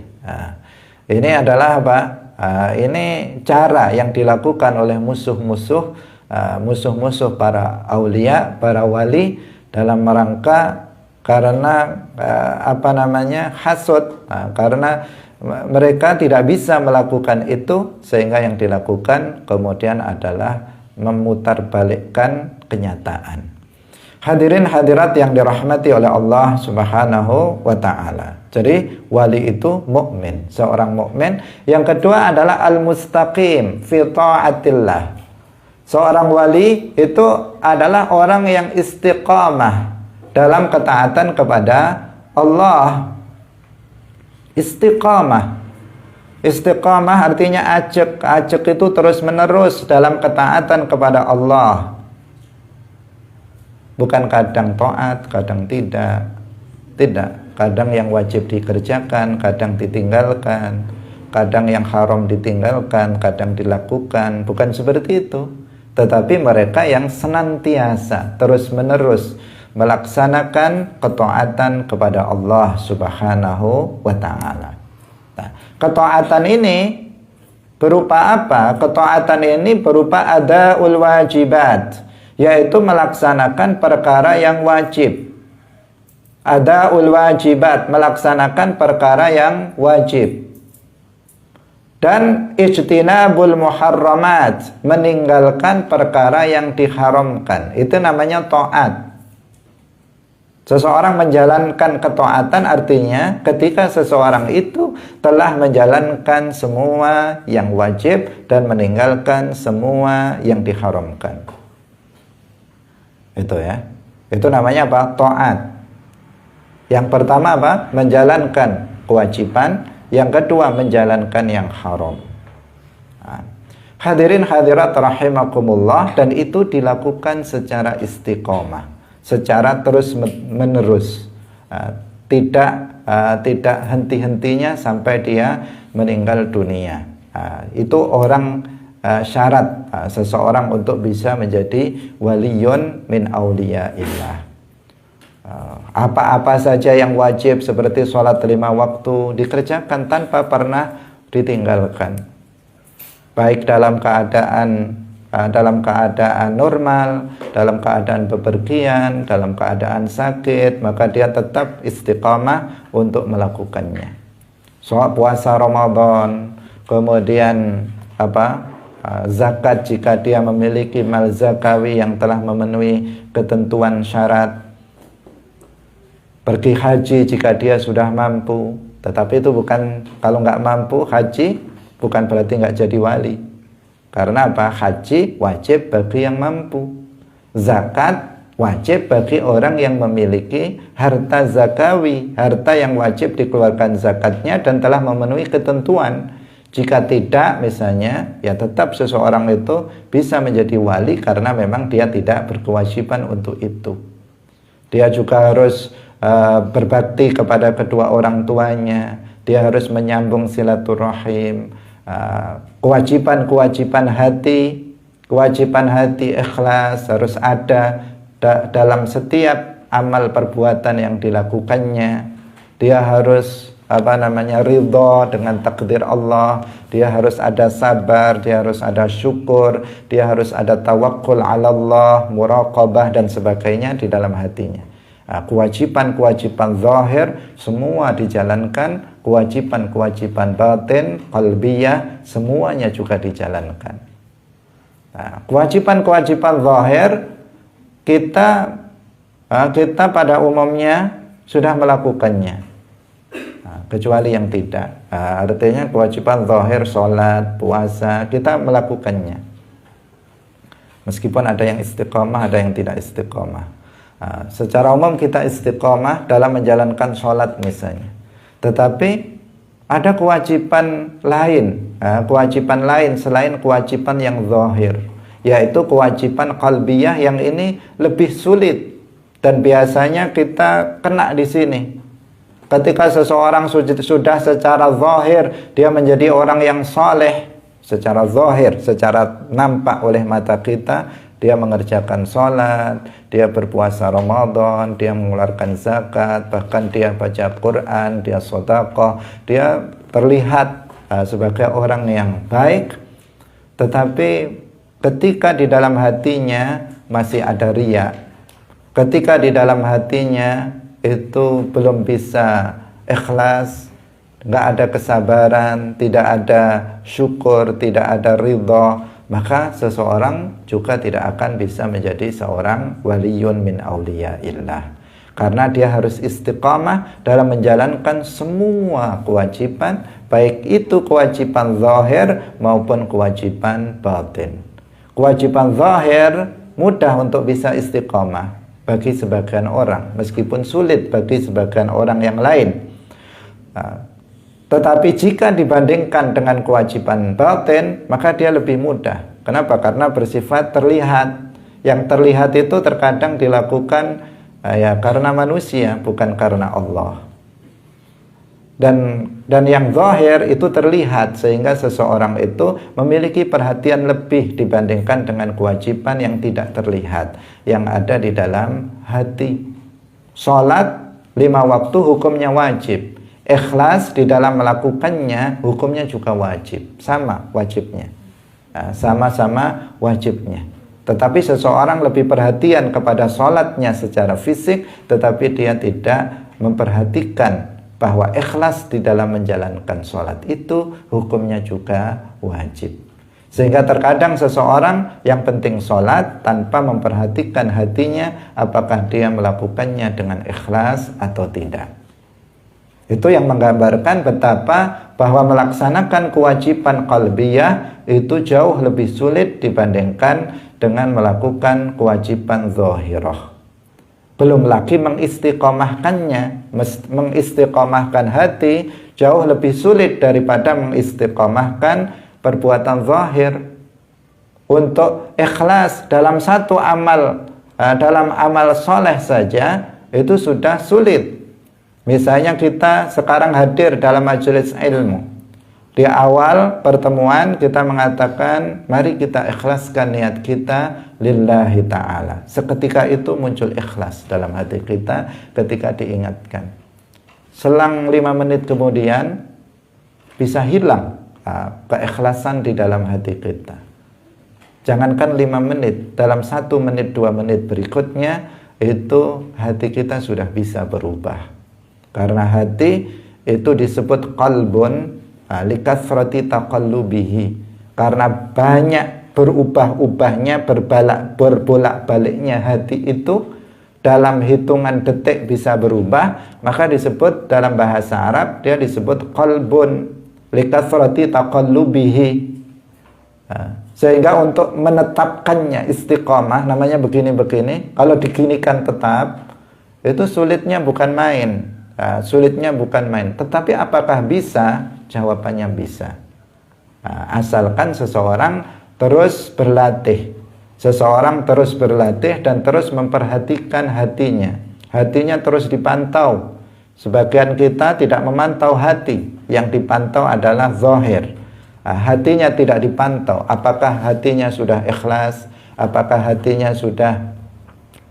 A: Ini adalah apa? Ini cara yang dilakukan oleh musuh-musuh para aulia, para wali, dalam rangka karena hasud, karena mereka tidak bisa melakukan itu, sehingga yang dilakukan kemudian adalah memutarbalikkan kenyataan. Hadirin hadirat yang dirahmati oleh Allah Subhanahu wa taala. Jadi wali itu mukmin, seorang mukmin. Yang kedua adalah al-mustaqim fi taatillah. Seorang wali itu adalah orang yang istiqamah dalam ketaatan kepada Allah. Istiqamah artinya ajak itu terus menerus dalam ketaatan kepada Allah. Bukan kadang taat, kadang tidak. Kadang yang wajib dikerjakan, kadang ditinggalkan. Kadang yang haram ditinggalkan, kadang dilakukan. Bukan seperti itu. Tetapi mereka yang senantiasa terus menerus melaksanakan ketaatan kepada Allah Subhanahu wa ta'ala. Nah, ketaatan ini berupa apa? Ketaatan ini berupa adaul wajibat, yaitu melaksanakan perkara yang wajib. Adaul wajibat, melaksanakan perkara yang wajib. Dan ijtinabul muharramat, meninggalkan perkara yang diharamkan. Itu namanya taat. Seseorang menjalankan ketaatan artinya ketika seseorang itu telah menjalankan semua yang wajib dan meninggalkan semua yang diharamkan. Itu ya. Itu namanya apa? Taat. Yang pertama apa? Menjalankan kewajiban. Yang kedua menjalankan yang haram. Nah, Hadirin hadirat rahimakumullah, dan itu dilakukan secara istiqomah, secara terus menerus, tidak henti-hentinya sampai dia meninggal dunia. Itu syarat seseorang untuk bisa menjadi waliyun min auliyaillah. Apa-apa saja yang wajib seperti sholat 5 waktu dikerjakan tanpa pernah ditinggalkan, baik dalam keadaan normal, dalam keadaan bepergian, dalam keadaan sakit, maka dia tetap istiqamah untuk melakukannya. Soal puasa Ramadan, kemudian zakat jika dia memiliki mal zakawi yang telah memenuhi ketentuan syarat, pergi haji jika dia sudah mampu. Tetapi itu bukan, kalau nggak mampu haji bukan berarti nggak jadi wali. Karena apa? Haji wajib bagi yang mampu. Zakat wajib bagi orang yang memiliki harta zakawi, harta yang wajib dikeluarkan zakatnya dan telah memenuhi ketentuan. Jika tidak misalnya, ya tetap seseorang itu bisa menjadi wali karena memang dia tidak berkewajiban untuk itu. Dia juga harus berbakti kepada kedua orang tuanya, dia harus menyambung silaturahim, kewajiban hati ikhlas harus ada dalam setiap amal perbuatan yang dilakukannya. Dia harus ridha dengan takdir Allah, dia harus ada sabar, dia harus ada syukur, dia harus ada tawakkul ala Allah, muraqabah dan sebagainya di dalam hatinya. Kewajiban-kewajiban zahir semua dijalankan, kewajiban-kewajiban batin, qalbiyah semuanya juga dijalankan. Kewajiban-kewajiban zahir kita pada umumnya sudah melakukannya, kecuali yang tidak. Artinya kewajiban zahir, sholat, puasa, kita melakukannya. Meskipun ada yang istiqomah, ada yang tidak istiqomah. Secara umum kita istiqomah dalam menjalankan sholat misalnya. Tetapi ada kewajiban lain selain kewajiban yang zahir, yaitu kewajiban qalbiyah yang ini lebih sulit dan biasanya kita kena di sini. Ketika seseorang sudah secara zahir dia menjadi orang yang saleh, secara zahir, secara nampak oleh mata kita, dia mengerjakan sholat, dia berpuasa Ramadan, dia mengeluarkan zakat, bahkan dia baca Quran, dia sedekah, dia terlihat sebagai orang yang baik. Tetapi ketika di dalam hatinya masih ada riya, ketika di dalam hatinya itu belum bisa ikhlas, nggak ada kesabaran, tidak ada syukur, tidak ada ridha, maka seseorang juga tidak akan bisa menjadi seorang waliyun min auliyaillah. Karena dia harus istiqamah dalam menjalankan semua kewajiban, baik itu kewajiban zahir maupun kewajiban batin. Kewajiban zahir mudah untuk bisa istiqamah bagi sebagian orang, meskipun sulit bagi sebagian orang yang lain. Tetapi jika dibandingkan dengan kewajiban batin, maka dia lebih mudah. Kenapa? Karena bersifat terlihat. Yang terlihat itu terkadang dilakukan karena manusia, bukan karena Allah. Dan yang zahir itu terlihat, sehingga seseorang itu memiliki perhatian lebih dibandingkan dengan kewajiban yang tidak terlihat, yang ada di dalam hati. Sholat 5 waktu hukumnya wajib. Ikhlas di dalam melakukannya hukumnya juga wajib, sama wajibnya, sama-sama wajibnya. Tetapi seseorang lebih perhatian kepada sholatnya secara fisik, tetapi dia tidak memperhatikan bahwa ikhlas di dalam menjalankan sholat itu hukumnya juga wajib. Sehingga terkadang seseorang yang penting sholat tanpa memperhatikan hatinya apakah dia melakukannya dengan ikhlas atau tidak. Itu yang menggambarkan betapa bahwa melaksanakan kewajiban qalbiyah itu jauh lebih sulit dibandingkan dengan melakukan kewajiban zahirah. Belum lagi mengistiqomahkannya, mengistiqomahkan hati jauh lebih sulit daripada mengistiqomahkan perbuatan zahir. untuk ikhlas dalam satu amal, dalam amal soleh saja itu sudah sulit. Misalnya kita sekarang hadir dalam majelis ilmu. Di awal pertemuan kita mengatakan, mari kita ikhlaskan niat kita lillahi ta'ala. Seketika itu muncul ikhlas dalam hati kita ketika diingatkan. Selang 5 menit kemudian bisa hilang keikhlasan di dalam hati kita. Jangankan 5 menit, dalam 1 menit, 2 menit berikutnya itu hati kita sudah bisa berubah. Karena hati itu disebut qalbun likathrati taqallubihi, karena banyak berubah-ubahnya, berbolak-baliknya hati itu, dalam hitungan detik bisa berubah, maka disebut dalam bahasa Arab dia disebut qalbun likathrati taqallubihi. Sehingga untuk menetapkannya istiqomah namanya begini-begini, kalau diginikan tetap itu sulitnya bukan main. Sulitnya bukan main. Tetapi apakah bisa? Jawabannya bisa. Asalkan seseorang terus berlatih. Seseorang terus berlatih dan terus memperhatikan hatinya. Hatinya terus dipantau. Sebagian kita tidak memantau hati. Yang dipantau adalah zahir. Hatinya tidak dipantau. Apakah hatinya sudah ikhlas? Apakah hatinya sudah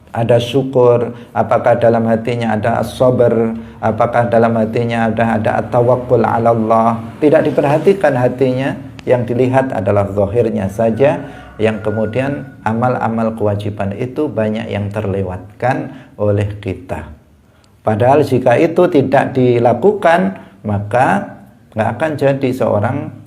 A: ada syukur? Apakah dalam hatinya ada as-sabr? Apakah dalam hatinya ada at-tawakkul 'ala Allah? Tidak diperhatikan hatinya, yang dilihat adalah zahirnya saja, yang kemudian amal-amal kewajiban itu banyak yang terlewatkan oleh kita. Padahal jika itu tidak dilakukan, maka nggak akan jadi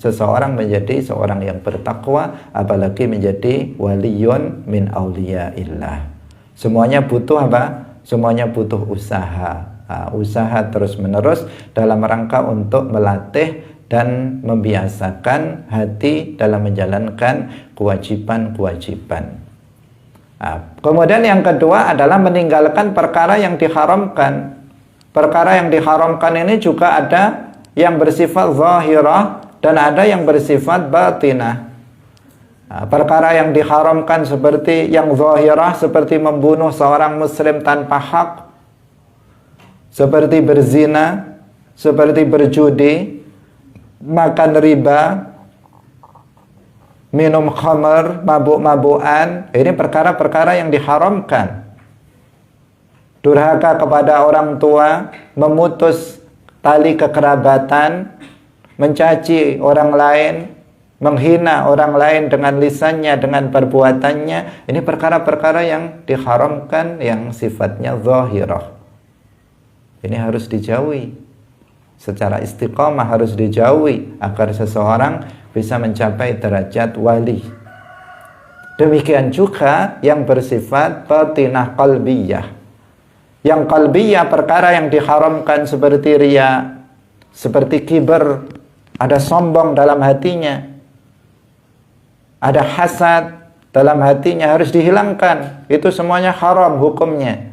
A: seseorang menjadi seorang yang bertakwa, apalagi menjadi waliyun min auliyaillah. Semuanya butuh apa? Semuanya butuh usaha. Usaha terus-menerus dalam rangka untuk melatih dan membiasakan hati dalam menjalankan kewajiban-kewajiban. Kemudian yang kedua adalah meninggalkan perkara yang diharamkan. Perkara yang diharamkan ini juga ada yang bersifat zahirah dan ada yang bersifat batinah. Perkara yang diharamkan seperti yang zahirah, seperti membunuh seorang muslim tanpa hak, seperti berzina, seperti berjudi, makan riba, minum khamr, mabuk-mabukan. Ini perkara-perkara yang diharamkan. Durhaka kepada orang tua, memutus tali kekerabatan, mencaci orang lain, menghina orang lain dengan lisannya, dengan perbuatannya. Ini perkara-perkara yang diharamkan, yang sifatnya zahirah. Ini harus dijauhi. Secara istiqamah harus dijauhi agar seseorang bisa mencapai derajat wali. Demikian juga yang bersifat batinah qalbiyah. Yang qalbiyah, perkara yang diharamkan seperti riya, seperti kibar, ada sombong dalam hatinya, ada hasad dalam hatinya, harus dihilangkan. Itu semuanya haram hukumnya.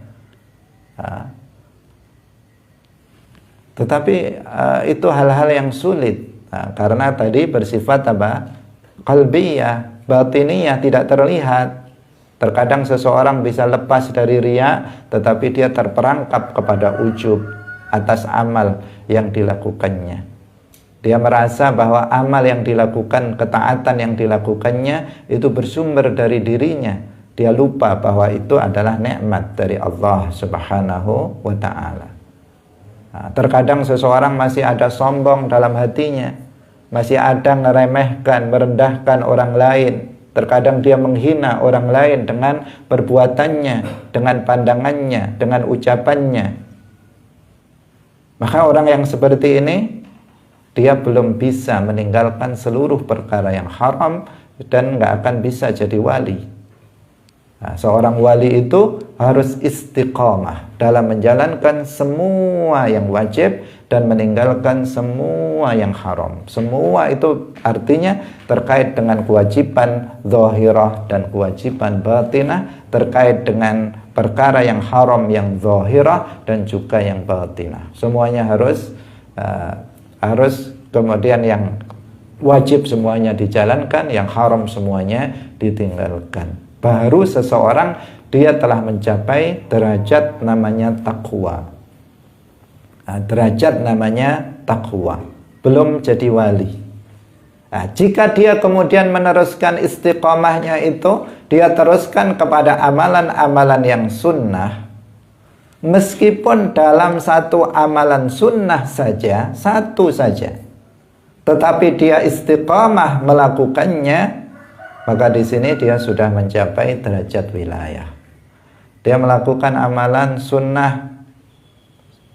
A: Tetapi itu hal-hal yang sulit, karena tadi bersifat apa? Qalbiyah, batiniyah, tidak terlihat. Terkadang seseorang bisa lepas dari riya, tetapi dia terperangkap kepada ujub atas amal yang dilakukannya. Dia merasa bahwa amal yang dilakukan, ketaatan yang dilakukannya itu bersumber dari dirinya. Dia lupa bahwa itu adalah nikmat dari Allah Subhanahu wa ta'ala. Terkadang seseorang masih ada sombong dalam hatinya, masih ada ngeremehkan, merendahkan orang lain. Terkadang dia menghina orang lain dengan perbuatannya, dengan pandangannya, dengan ucapannya. Maka orang yang seperti ini, dia belum bisa meninggalkan seluruh perkara yang haram dan nggak akan bisa jadi wali. Seorang wali itu harus istiqamah dalam menjalankan semua yang wajib dan meninggalkan semua yang haram. Semua itu artinya terkait dengan kewajiban zahirah dan kewajiban batinah, terkait dengan perkara yang haram yang zahirah dan juga yang batinah. Semuanya harus kemudian yang wajib semuanya dijalankan, yang haram semuanya ditinggalkan. Baru seseorang dia telah mencapai derajat namanya takwa. Nah, derajat namanya takwa, belum jadi wali. Nah, jika dia kemudian meneruskan istiqomahnya itu, dia teruskan kepada amalan-amalan yang sunnah, meskipun dalam satu amalan sunnah saja, satu saja, tetapi dia istiqamah melakukannya, maka di sini dia sudah mencapai derajat wilayah. Dia melakukan amalan sunnah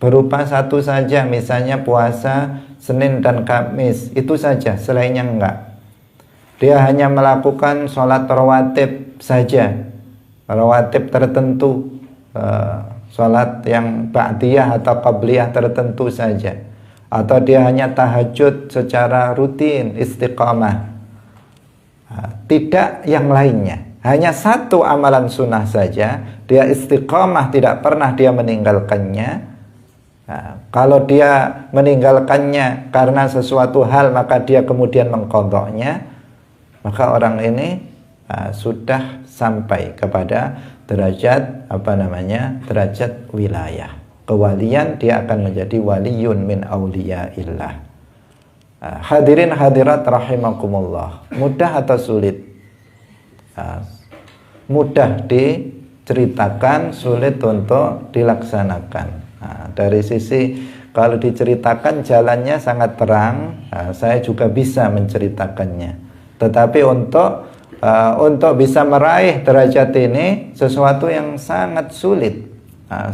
A: berupa satu saja, misalnya puasa Senin dan Kamis, itu saja, selainnya enggak. Dia hanya melakukan sholat rawatib saja, rawatib tertentu, sholat yang ba'diyah atau qabliyah tertentu saja, atau dia hanya tahajud secara rutin, istiqamah, tidak yang lainnya, hanya satu amalan sunnah saja, dia istiqamah, tidak pernah dia meninggalkannya. Nah, kalau dia meninggalkannya karena sesuatu hal, maka dia kemudian mengqadha'nya, maka orang ini sudah sampai kepada derajat derajat wilayah kewalian. Dia akan menjadi waliyun min auliyaillah. Hadirin hadirat rahimakumullah, mudah atau sulit? Mudah diceritakan, sulit untuk dilaksanakan. Dari sisi kalau diceritakan jalannya sangat terang, saya juga bisa menceritakannya. Tetapi untuk bisa meraih derajat ini sesuatu yang sangat sulit,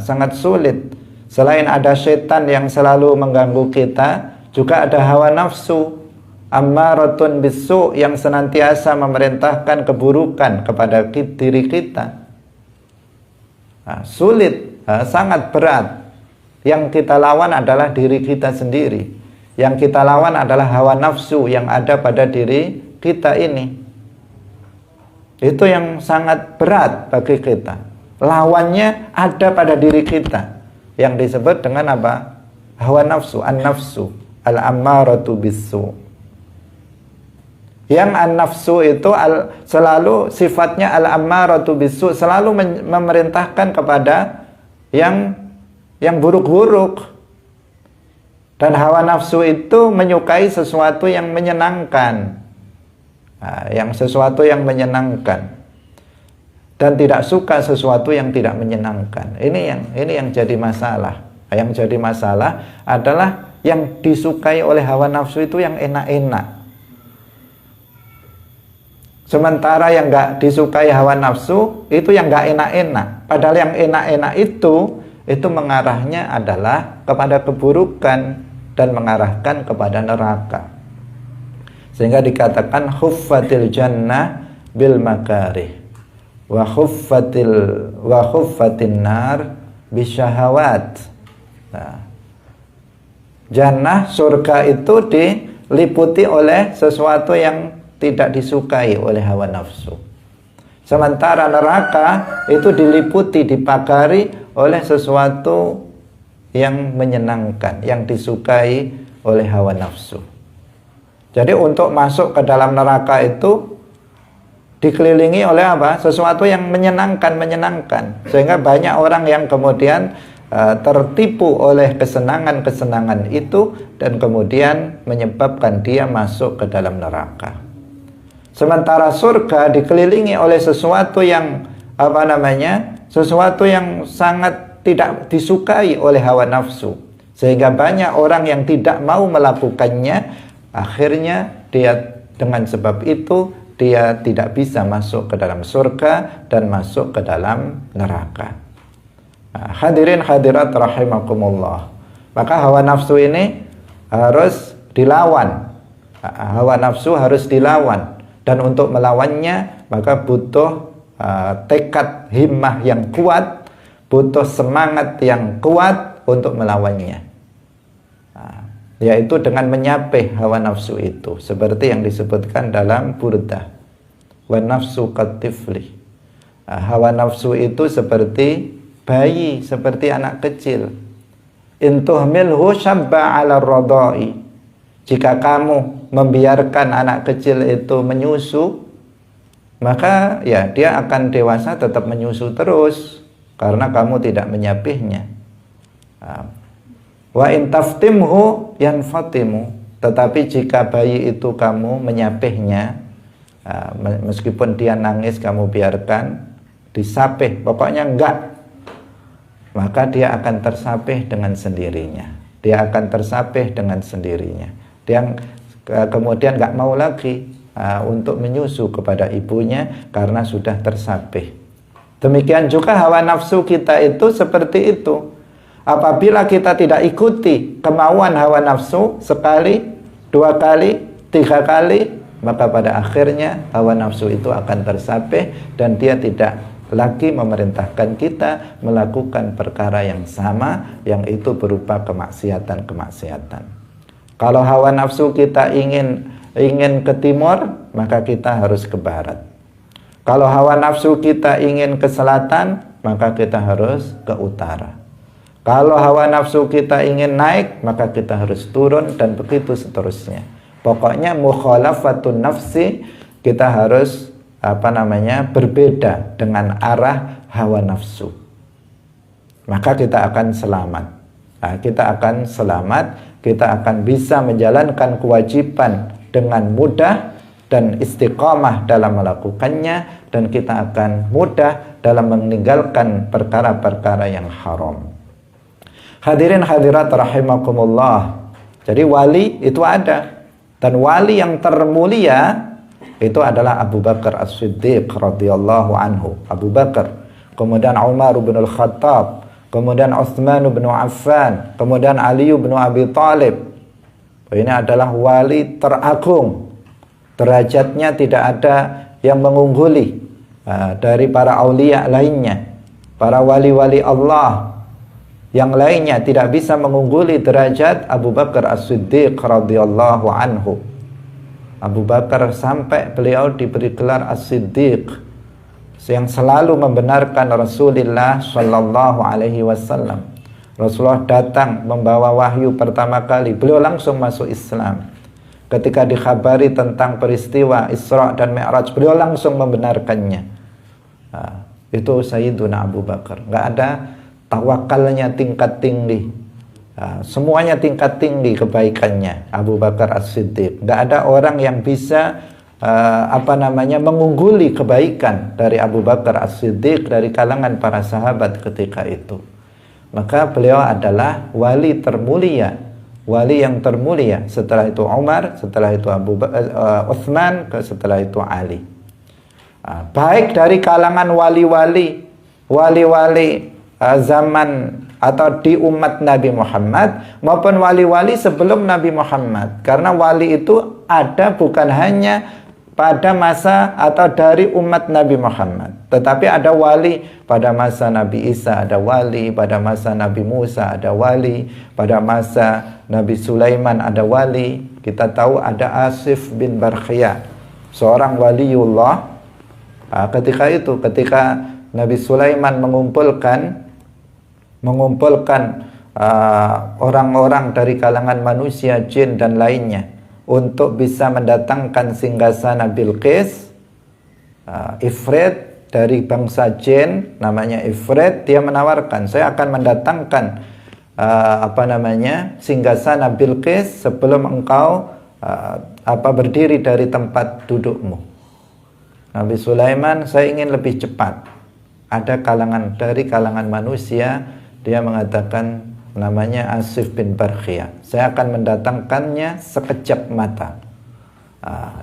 A: sangat sulit. Selain ada setan yang selalu mengganggu kita, juga ada hawa nafsu ammaratun bisu yang senantiasa memerintahkan keburukan kepada diri kita. Sulit, sangat berat. Yang kita lawan adalah diri kita sendiri. Yang kita lawan adalah hawa nafsu yang ada pada diri kita ini. Itu yang sangat berat bagi kita. Lawannya ada pada diri kita, yang disebut dengan apa? Hawa nafsu, an-nafsu al-ammaratu bisu. Yang an-nafsu itu selalu sifatnya al-ammaratu bisu, selalu memerintahkan kepada yang buruk-buruk. Dan hawa nafsu itu menyukai sesuatu yang menyenangkan, sesuatu yang menyenangkan, dan tidak suka sesuatu yang tidak menyenangkan. Ini yang jadi masalah. Yang jadi masalah adalah yang disukai oleh hawa nafsu itu yang enak-enak. Sementara yang nggak disukai hawa nafsu itu yang nggak enak-enak. Padahal yang enak-enak itu mengarahnya adalah kepada keburukan dan mengarahkan kepada neraka. Sehingga dikatakan huffatil jannah bil makarih wa khuffatin nar bisyahawat. Nah, jannah, surga itu diliputi oleh sesuatu yang tidak disukai oleh hawa nafsu. Sementara neraka itu diliputi, dipagari oleh sesuatu yang menyenangkan, yang disukai oleh hawa nafsu. Jadi untuk masuk ke dalam neraka itu dikelilingi oleh apa? Sesuatu yang menyenangkan. Sehingga banyak orang yang kemudian tertipu oleh kesenangan-kesenangan itu, dan kemudian menyebabkan dia masuk ke dalam neraka. Sementara surga dikelilingi oleh sesuatu yang sesuatu yang sangat tidak disukai oleh hawa nafsu, sehingga banyak orang yang tidak mau melakukannya. Akhirnya dia dengan sebab itu dia tidak bisa masuk ke dalam surga dan masuk ke dalam neraka. Hadirin hadirat rahimakumullah, maka hawa nafsu ini harus dilawan. Hawa nafsu harus dilawan. Dan untuk melawannya maka butuh tekad himmah yang kuat, butuh semangat yang kuat untuk melawannya, yaitu dengan menyapih hawa nafsu itu, seperti yang disebutkan dalam Burdah, wa nafsu katifli. Hawa nafsu itu seperti bayi, seperti anak kecil. In tuhmilhu syabba ala radai. Jika kamu membiarkan anak kecil itu menyusu, maka ya dia akan dewasa tetap menyusu terus karena kamu tidak menyapihnya. Wa in taftimhu yanfatimu. Tetapi jika bayi itu kamu menyapihnya, meskipun dia nangis kamu biarkan, disapih, pokoknya enggak, maka dia akan tersapih dengan sendirinya. Dia akan tersapih dengan sendirinya. Dia kemudian enggak mau lagi untuk menyusu kepada ibunya karena sudah tersapih. Demikian juga hawa nafsu kita itu seperti itu. Apabila kita tidak ikuti kemauan hawa nafsu sekali, 2 kali, 3 kali, maka pada akhirnya hawa nafsu itu akan tersapih dan dia tidak lagi memerintahkan kita melakukan perkara yang sama, yang itu berupa kemaksiatan-kemaksiatan. Kalau hawa nafsu kita ingin ke timur, maka kita harus ke barat. Kalau hawa nafsu kita ingin ke selatan, maka kita harus ke utara. Kalau hawa nafsu kita ingin naik, maka kita harus turun, dan begitu seterusnya. Pokoknya mukhalafatun nafsi, kita harus berbeda dengan arah hawa nafsu. Maka kita akan selamat. Kita akan selamat, kita akan bisa menjalankan kewajiban dengan mudah dan istiqamah dalam melakukannya, dan kita akan mudah dalam meninggalkan perkara-perkara yang haram. Hadirin hadirat rahimakumullah. Jadi wali itu ada, dan wali yang termulia itu adalah Abu Bakar As-Siddiq radhiyallahu anhu. Abu Bakar, kemudian Umar bin Al-Khattab, kemudian Utsman bin Affan, kemudian Ali bin Abi Thalib. Ini adalah wali teragung. Derajatnya tidak ada yang mengungguli dari para aulia lainnya. Para wali-wali Allah yang lainnya tidak bisa mengungguli derajat Abu Bakar As-Siddiq radhiyallahu anhu. Abu Bakar sampai beliau diberi gelar As-Siddiq, yang selalu membenarkan Rasulullah sallallahu alaihi wasallam. Rasulullah datang membawa wahyu pertama kali, beliau langsung masuk Islam. Ketika dikhabari tentang peristiwa Isra dan Mi'raj, beliau langsung membenarkannya. Itu Sayyiduna Abu Bakar. Enggak ada tawakalnya tingkat tinggi. Semuanya tingkat tinggi kebaikannya Abu Bakar As-Siddiq. Enggak ada orang yang bisa mengungguli kebaikan dari Abu Bakar As-Siddiq dari kalangan para sahabat ketika itu. Maka beliau adalah wali termulia, wali yang termulia. Setelah itu Umar, setelah itu Utsman, setelah itu Ali. Baik dari kalangan wali-wali zaman atau di umat Nabi Muhammad maupun wali-wali sebelum Nabi Muhammad. Karena wali itu ada bukan hanya pada masa atau dari umat Nabi Muhammad, tetapi ada wali pada masa Nabi Isa, ada wali pada masa Nabi Musa, ada wali pada masa Nabi Sulaiman, ada wali. Kita tahu ada Asif bin Barkhiyah, seorang waliullah. Ketika Nabi Sulaiman mengumpulkan orang-orang dari kalangan manusia, jin dan lainnya untuk bisa mendatangkan singgasana Bilqis, Ifrit dari bangsa jin namanya Ifrit, dia menawarkan, saya akan mendatangkan singgasana Bilqis sebelum engkau berdiri dari tempat dudukmu. Nabi Sulaiman, saya ingin lebih cepat. Ada dari kalangan manusia, dia mengatakan, namanya Asif bin Barkhiyah, saya akan mendatangkannya sekejap mata.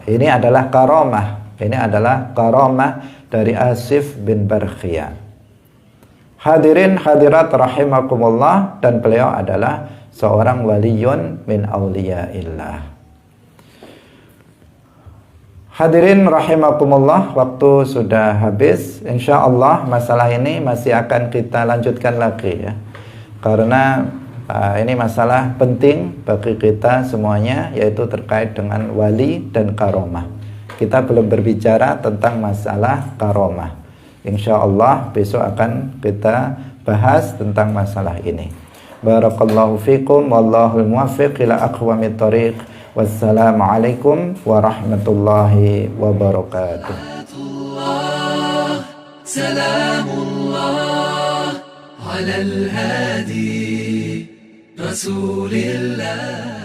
A: Ini adalah karamah. Ini adalah karamah dari Asif bin Barkhiyah. Hadirin hadirat rahimakumullah, dan beliau adalah seorang waliyun min auliyaillah. Hadirin rahimakumullah, waktu sudah habis. Insyaallah masalah ini masih akan kita lanjutkan lagi ya. Karena ini masalah penting bagi kita semuanya, yaitu terkait dengan wali dan karomah. Kita belum berbicara tentang masalah karomah. Insyaallah besok akan kita bahas tentang masalah ini. Barakallahu fikum, wallahul muwaffiq ila aqwamit thoriq. Wassalamualaikum warahmatullahi wabarakatuh.
B: سلام الله على الهادي رسول الله.